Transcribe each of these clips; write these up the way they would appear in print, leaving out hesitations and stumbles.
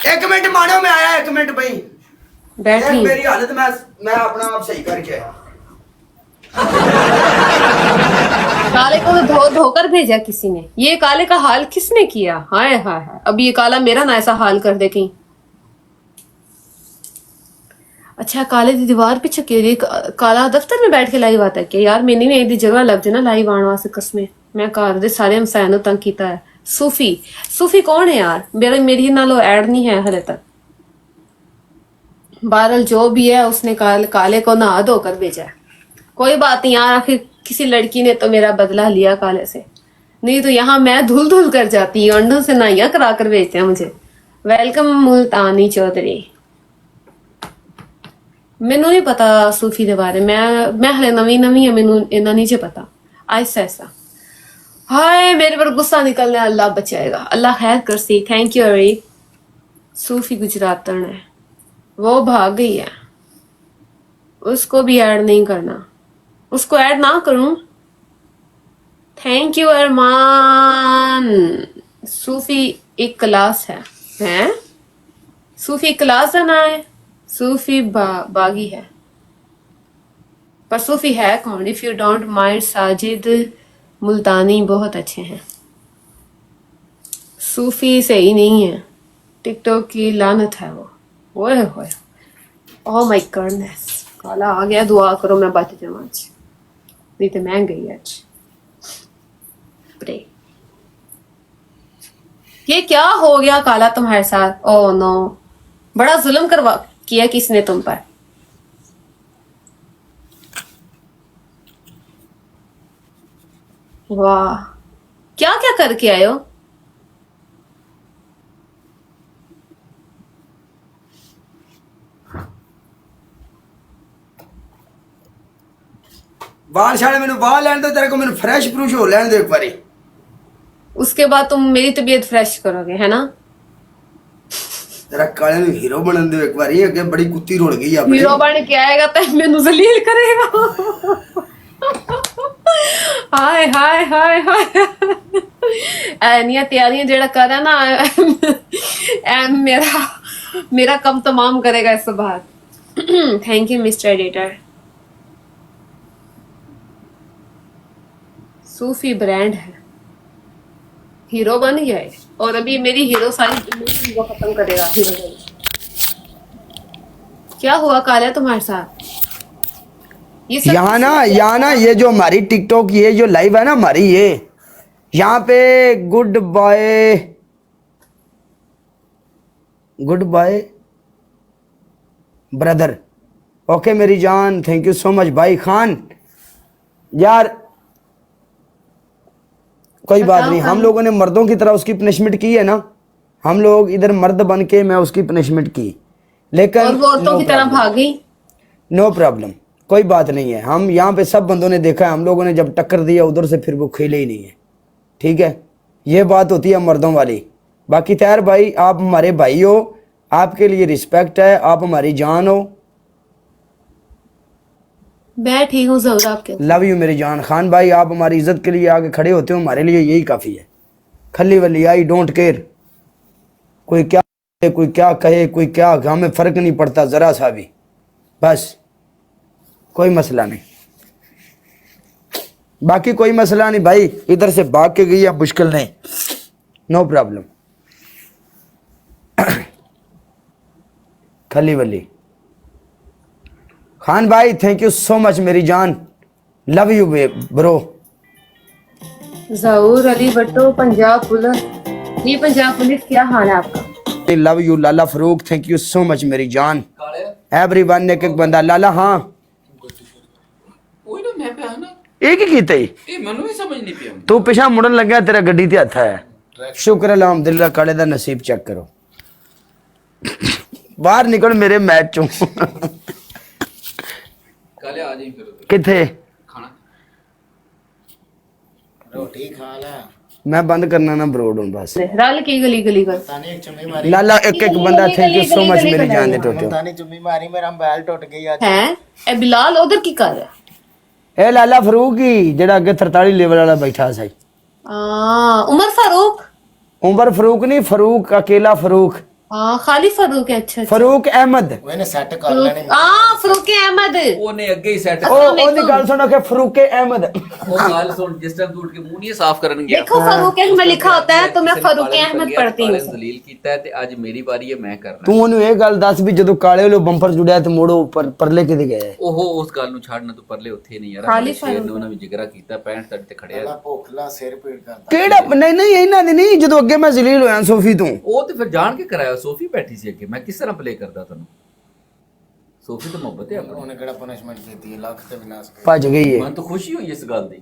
एक मिनट मानो, मैं आया, एक मिनट भाई बैठ रही मेरी हालत मैं अपना आप सही करके आया। काले को तो धोकर भेजा किसी ने। ये काले का हाल किसने किया? हाय हाय हाय, अब ये काला मेरा ना ऐसा हाल कर दे कहीं। अच्छा काले दी दीवार पे छके काला दफ्तर में बैठ के लाइव आता है क्या यार? मैंने भी एक जगह लग जाए ना लाइव आने वास्ते कसमें। मैं घर दे सारे हमसाया तंग किया है। सूफी कौन है यार? मेरी नालो ऐड नहीं है हले तक। बहरहाल जो भी है उसने काले को नहा धोकर भेजा है। कोई बात नहीं यार, आखिर किसी लड़की ने तो मेरा बदला लिया काले से, नहीं तो यहाँ मैं धुल धुल कर जाती। अंडों से नाइया करा कर भेजते हैं मुझे। वेलकम मुल्तानी चौधरी। मैनू नहीं पता सूफी के बारे। मैं हले नवी है, मैनू इन्ना नहीं पता। ऐसा ऐसा हाय मेरे पर गुस्सा निकलने, अल्लाह बचाएगा, अल्लाह खैर कर सी। थैंक यू अरी। सूफी गुजरातन है, वो भाग गई है, उसको भी ऐड नहीं करना, उसको ऐड ना करूं। थैंक यू अरमान। सूफी एक क्लास है हैं? सूफी क्लास है ना है? सूफी बागी है, पर सूफी है कौन? If you don't mind Sajid Multani बहुत अच्छे हैं। सूफी सही नहीं है, टिकटॉक की लानत है वो। ओए होए, ओह माय गॉडनेस, काला आ गया। दुआ करो मैं बच जाऊं आज, नहीं तो मैं गई आज। प्रे। ये क्या हो गया काला तुम्हारे साथ? ओह नो, बड़ा जुल्म करवा किया किसने तुम पर? वाह, क्या क्या करके आए हो? बाहर शाले मैंने बाहर लैन दो, तेरे को मैंने फ्रेश प्रूश हो लैन दो एक बारी। उसके बाद तुम मेरी तबीयत फ्रेश करोगे है ना? तेरा काले ने हीरो बन दो एक बारी, अगे बड़ी कुत्ती रोड़ गई अपनी। हीरो बन के आएगा तो मैनू जलील करेगा। हाय हाय हाय हाय। ऐनिया तैयारियां जेड़ा कर रहा ना, मेरा कम तमाम करेगा इसके बाद। Thank you mister editor. Sufi brand है, हीरो बन गया है, और अभी मेरी हीरो सारी वो खत्म करेगा। हीरो बन क्या हुआ काला तुम्हारे साथ? ये सब यहाँ ना ये जो हमारी टिकटॉक ये जो लाइव है ना हमारी, ये यहाँ पे गुड बाय ब्रदर। ओके मेरी जान, थैंक यू सो मच भाई खान। यार कोई बात नहीं, हम लोगों ने मर्दों की तरह उसकी पनिशमेंट की है ना। हम लोग इधर मर्द बन के मैं उसकी पनिशमेंट की, लेकिन और वो औरतों की तरह भाग गई। नो प्रॉब्लम, कोई बात नहीं है। हम यहाँ पे सब बंदों ने देखा है, हम लोगों ने जब टक्कर दिया उधर से फिर वो खेले ही नहीं है। ठीक है, ये बात होती है मर्दों वाली। बाकी तैयार भाई, आप हमारे भाई हो, आपके लिए रिस्पेक्ट है, आप हमारी जान हो। मैं ठीक हूँ जरूर आपके। लव यू मेरी जान। खान भाई आप हमारी इज्जत के लिए आगे खड़े होते हो, हमारे लिए यही काफ़ी है। खली वली आई डोंट केयर, कोई क्या कहे, कोई क्या कहे, कोई क्या, हमें फ़र्क नहीं पड़ता ज़रा सा भी। बस कोई मसला नहीं, बाकी कोई मसला नहीं भाई। इधर से भाग के गई है, मुश्किल नहीं, नो प्रॉब्लम। खली वली खान भाई थैंक यू सो मच मेरी जान, love you bro. Zahoor Ali Bhatto Punjab police. ये पंजाब पुलिस क्या हाल है आपका? Love you Lala Farooq, thank you so much मेरी जान। एवरीवन एक एक बंदा लाला। हाँ एक ही कीते तू पिछा मुड़न लगा, तेरा गड्डी ते हथ है। शुक्र अल्हम्दुलिल्लाह। काले दा नसीब चेक करो, बाहर निकल मेरे मैच चों। किथे रोटी खा ला, मैं बंद करना ना ब्रोड हूं बस। रल की गली गली कर तानी एक चुम्मी मारी, लाला एक एक बंदा, थैंक यू सो मच मेरी जान दे टोटो। तानी चुम्मी मारी, मेरा मोबाइल टूट गया आज। हैं? ए बिलाल उधर की कर रहा है? ए लाला फरूक ही जेड़ा अगे 43 लेवल वाला बैठा सी। उमर फारूक। उमर फरूक नहीं, फरूक अकेला फरूक। हाँ खाली फरूक है अच्छा अच्छा। ਫਰੂਕ ਅਹਿਮਦ ਉਹ ਇਹਨੇ ਸੈੱਟ ਕਰ ਲੈਣੇ हाँ फरूक अहमद ਉਹਨੇ ਅੱਗੇ ਹੀ ਸੈੱਟ ਉਹਦੀ ਗੱਲ ਸੁਣੋ ਕਿ ਫਰੂਕ ਅਹਿਮਦ ਉਹ ਗੱਲ ਸੁਣ ਜਿਸ ਟਾਈਮ ਤੂੰ ਉੱਠ ਕੇ ਮੂੰਹ ਨਹੀਂ ਸਾਫ਼ ਕਰਨ ਗਿਆ देखो फरूक अहमद लिखा होता है तो मैं फरूक अहमद पढ़ती हूँ ਦਲੀਲ ਕੀਤਾ ਹੈ ਤੇ ਅੱਜ ਮੇਰੀ ਵਾਰੀ ਹੈ ਮੈਂ ਕਰਨਾ ਤੂੰ ਉਹਨੂੰ ਇਹ ਗੱਲ ਦੱਸ ਵੀ ਜਦੋਂ ਕਾਲੇ ਵਾਲੇ ਬੰਪਰ ਜੁੜਿਆ ਤੇ ਮੋੜੋ ਉੱਪਰ ਪਰਲੇ ਕਿਤੇ ਗਏ ਉਹ ਉਸ ਗੱਲ ਨੂੰ ਛੱਡਣਾ ਤੂੰ ਪਰਲੇ ਉੱਥੇ ਨਹੀਂ ਯਾਰ ਖਾਲੀ ਸ਼ੇਰ ਨੇ ਉਹਨਾਂ ਵੀ ਜਿਗਰਾ ਕੀਤਾ 65 ਤੱਕ ਤੇ ਖੜਿਆ ਭੁੱਖ ਲਾ ਸਿਰ ਪੀੜ ਕਰਦਾ ਕਿਹੜਾ ਨਹੀਂ ਨਹੀਂ ਇਹਨਾਂ ਦੀ ਨਹੀਂ ਜਦੋਂ ਅੱਗੇ ਮੈਂ ਜ਼ਲੀਲ ਹੋਇਆ ਸੋਫੀ ਤੋਂ ਉਹ ਤੇ ਫਿਰ ਜਾਣ ਕੇ ਕਰਾਇਆ ਸੋਫੀ ਬੈਠੀ ਸੀ ਅੱਗੇ ਮੈਂ ਕਿਸ ਤਰ੍ਹਾਂ ਪਲੇ ਕਰਦਾ ਤੈਨੂੰ ਸੋਫੀ ਤਾਂ ਮੁਹੱਬਤ ਹੈ ਆਪਣੀ ਉਹਨੇ ਕਿਹੜਾ ਪਨਿਸ਼ਮੈਂਟ ਕੀਤੀ ਹੈ ਲੱਖ ਤੇ ਵਿਨਾਸ਼ ਭੱਜ ਗਈ ਹੈ ਮੈਨੂੰ ਤਾਂ ਖੁਸ਼ੀ ਹੋਈ ਇਸ ਗੱਲ ਦੀ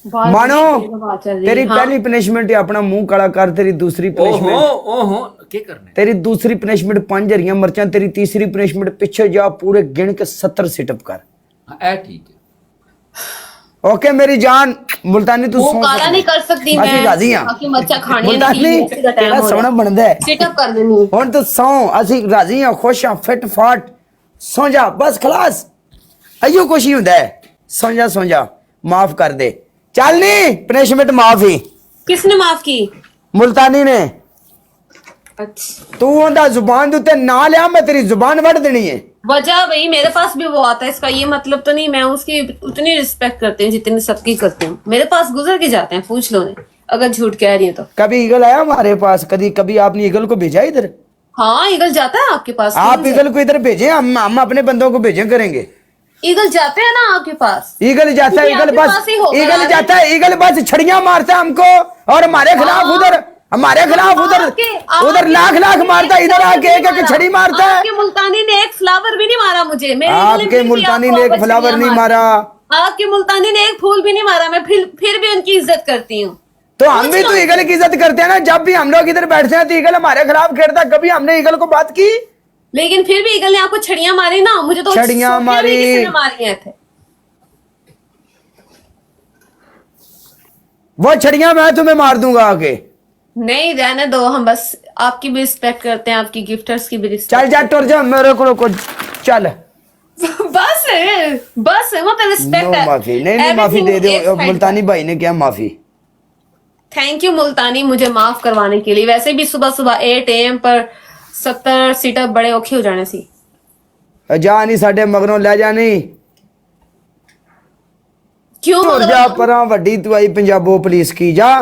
बात मानो बात चल रही है। तेरी हाँ। पहली पनिशमेंट अपना मुंह काला कर तेरी दूसरी ਓਹੋ पनिशमेंट ਓਹੋ ਕੀ ਕਰਨਾ तेरी दूसरी पनिशमेंट 5 हरियां मर्चां तेरी तीसरी पनिशमेंट पीछे जा पूरे गिन के 70 सिटअप कर ਹਾਂ ਇਹ ਠੀਕ ਹੈ ओके मेरी जान मुल्तानी तू वो सौ काला नहीं कर सकती मैं ਅਸੀਂ ਰਾਜ਼ੀ ਹਾਂ बाकी मर्चा खानी है मुल्तानी तेरा सोना बनदा है सिटअप कर देनी ਹੁਣ ਤੂੰ ਸੌ ਅਸੀਂ ਰਾਜ਼ੀ ਹਾਂ ਖੁਸ਼ ਹਾਂ ਫਿੱਟ ਫਾਟ ਸੌ ਜਾ ਬਸ ਖਲਾਸ ਅਈਓ ਕੁਛ ਹੀ ਹੁੰਦਾ ਹੈ ਸੌ ਜਾ ਮਾਫ ਕਰ ਦੇ ਚੱਲ ਨੀ ਪਨਿਸ਼ਮੈਂਟ ਮਾਫ ਹੀ किसने माफ की ਮੁਲਤਾਨੀ ਨੇ अच्छा ਤੂੰ ਉਹਦਾ ਜ਼ੁਬਾਨ ਦੇ ਉੱਤੇ ਨਾ ਲਿਆ ਮੈਂ ਤੇਰੀ ਜ਼ੁਬਾਨ ਵੱਢ ਦੇਣੀ ਹੈ वजह भाई मेरे पास भी वो आता है इसका ये मतलब तो नहीं मैं उसकी उतनी रिस्पेक्ट करती हूँ जितनी सबकी करती हूँ मेरे पास गुजर के जाते हैं पूछ लो उन्हें अगर झूठ कह रही है तो कभी ईगल आया हमारे पास कभी आपने ईगल को भेजा इधर हाँ ईगल जाता है आपके पास आप ईगल को इधर भेजें हम अपने बंदों को भेजें करेंगे ईगल जाते हैं ना आपके पास ईगल जाता है क्योंकि ईगल आपके बस पास ही होगा ईगल ना। जाता है ईगल बस छड़ियां मारता है हमको और हमारे खिलाफ उधर हमारे खिलाफ उधर उधर लाख मारता है इधर आके एक छड़ी मारता है आपके मुल्तानी ने एक फ्लावर भी नहीं मारा मुझे मेरे ईगल ने आपके फिर भी मुल्तानी आपको ने एक बचड़ियां फ्लावर नहीं मारा आपके मुल्तानी ने एक फूल भी नहीं मारा मैं फिर भी उनकी इज्जत करती हूँ तो हम भी तो ईगल की इज्जत करते हैं ना जब भी हम लोग इधर बैठते हैं तो ईगल हमारे खिलाफ खेलता है कभी हमने ईगल को बात की लेकिन फिर भी ईगल ने आपको छड़ियां मारी ना मुझे तो छड़ियां सोफिया भी मारी। किसी ने मारी हैं थे वो छड़ियां मैं तुम्हें मार दूंगा आके नहीं रहने दो हम बस आपकी भी रिस्पेक्ट करते हैं आपकी गिफ्टर्स की भी रिस्पेक्ट चल जा टुर जा मेरे को चल बस है वो तो रिस्पेक्ट नो है माफी नहीं माफी दे दो मुल्तानी भाई ने क्या माफी थैंक यू मुल्तानी मुझे माफ करवाने के लिए वैसे भी सुबह सुबह 8 AM पर 70 सीटअप बड़े औखे हो जाने सी जा नहीं साडे मगरों ले जा नहीं क्यों टुर जा परा वड्डी तू आई पंजाबो पुलिस की जा